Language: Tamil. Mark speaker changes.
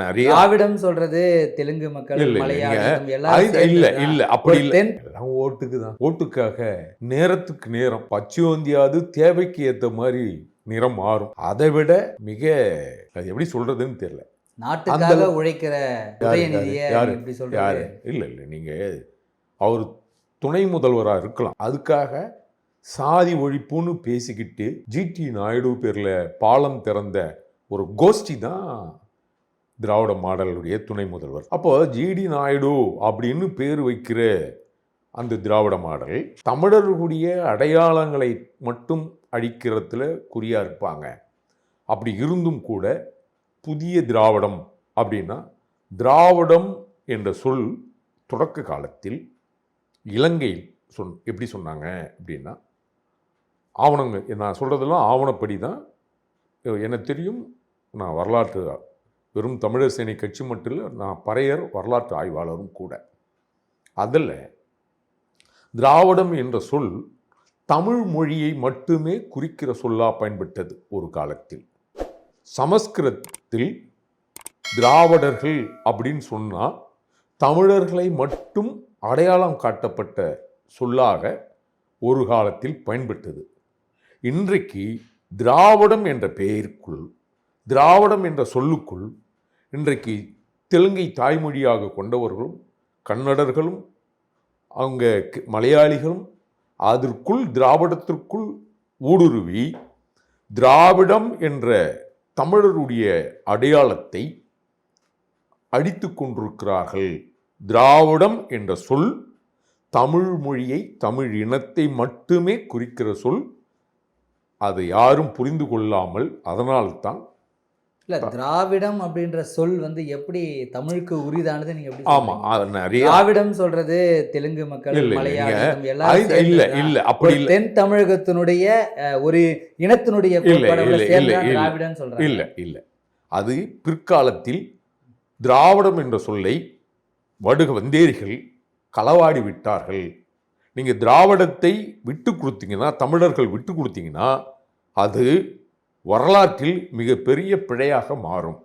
Speaker 1: நிறைய
Speaker 2: திராவிடம் சொல்றது தெலுங்கு மக்கள்,
Speaker 1: இல்ல,
Speaker 2: மலையாளம்
Speaker 1: இல்ல
Speaker 2: எல்லாரும்
Speaker 1: இல்ல
Speaker 2: சேர்ந்ததுதான்.
Speaker 1: இல்ல அப்படி
Speaker 2: ஒரு
Speaker 1: இல்ல.
Speaker 2: தென்
Speaker 1: எல்லாம் ஓட்டுக்கு தான். ஓட்டுக்காக நேரத்துக்கு நேரம் பச்சையோந்தியாவது தேவைக்கு ஏத்த மாதிரி நிறம் மாறும். அதை விட மிக அது எப்படி சொல்றதுன்னு தெரியல.
Speaker 2: நாட்டுக்காக உழைக்கிற உதயநிதியை
Speaker 1: யாரு
Speaker 2: எப்படி
Speaker 1: யாரு
Speaker 2: சொல்றது?
Speaker 1: இல்ல இல்ல நீங்க அவர் துணை முதல்வராக இருக்கலாம். அதுக்காக சாதி ஒழிப்புன்னு பேசிக்கிட்டு ஜிடி நாயுடு பேர்ல பாலம் திறந்த ஒரு கோஷ்டி தான் திராவிட மாடலுடைய துணை முதல்வர். அப்போ ஜிடி நாயுடு அப்படின்னு பேர் வைக்கிற அந்த திராவிட மாடல் தமிழர்களுடைய அடையாளங்களை மட்டும் அழிக்கிறதுல குறியா இருப்பாங்க. அப்படி இருந்தும் கூட புதிய திராவிடம் அப்படின்னா, திராவிடம் என்ற சொல் தொடக்க காலத்தில் இலங்கையில் எப்படி சொன்னாங்க அப்படின்னா, ஆவணங்கள் நான் சொல்றதெல்லாம் ஆவணப்படி தான் எனக்கு தெரியும். நான் வரலாற்று வெறும் தமிழர் சேனை கட்சி மட்டும் இல்லை, நான் பறையர் வரலாற்று ஆய்வாளரும் கூட. அதில் திராவிடம் என்ற சொல் தமிழ் மொழியை மட்டுமே குறிக்கிற சொல்லா பயன்பட்டது ஒரு காலத்தில். சமஸ்கிருதத்தில் திராவிடர்கள் அப்படின்னு சொன்னால் தமிழர்களை மட்டும் அடையாளம் காட்டப்பட்ட சொல்லாக ஒரு காலத்தில் பயன்பட்டது. இன்றைக்கு திராவிடம் என்ற பெயருக்குள், திராவிடம் என்ற சொல்லுக்குள் இன்றைக்கு தெலுங்கை தாய்மொழியாக கொண்டவர்களும் கன்னடர்களும் அவங்க மலையாளிகளும் அதற்குள் திராவிடத்திற்குள் ஊடுருவி திராவிடம் என்ற தமிழருடைய அடையாளத்தை அடித்து கொண்டிருக்கிறார்கள். திராவிடம் என்ற சொல் தமிழ் மொழியை, தமிழ் இனத்தை மட்டுமே குறிக்கிற சொல். அதை யாரும் புரிந்து கொள்ளாமல், அதனால்தான்
Speaker 2: இல்ல திராவிடம் அப்படின்ற சொல் எப்படி தமிழுக்கு உரிதானது நீங்க எப்படி
Speaker 1: ஆமா நிறைய
Speaker 2: திராவிடம் சொல்றது தெலுங்கு மக்கள், மலையாளம் எல்லாரும்
Speaker 1: இல்ல இல்ல அப்படி இல்ல.
Speaker 2: தென் தமிழகத்தினுடைய ஒரு இனத்தினுடைய திராவிடம் சொல்றாங்க.
Speaker 1: இல்ல இல்ல அது பிற்காலத்தில் திராவிடம் என்ற சொல்லை வடுக வந்தேரிகள் களவாடி விட்டார்கள். நீங்க திராவிடத்தை விட்டு கொடுத்தீங்கன்னா, தமிழர்கள் விட்டு கொடுத்தீங்கன்னா, அது வரலாற்றில் மிகப்பெரிய பிழையாக மாறும்.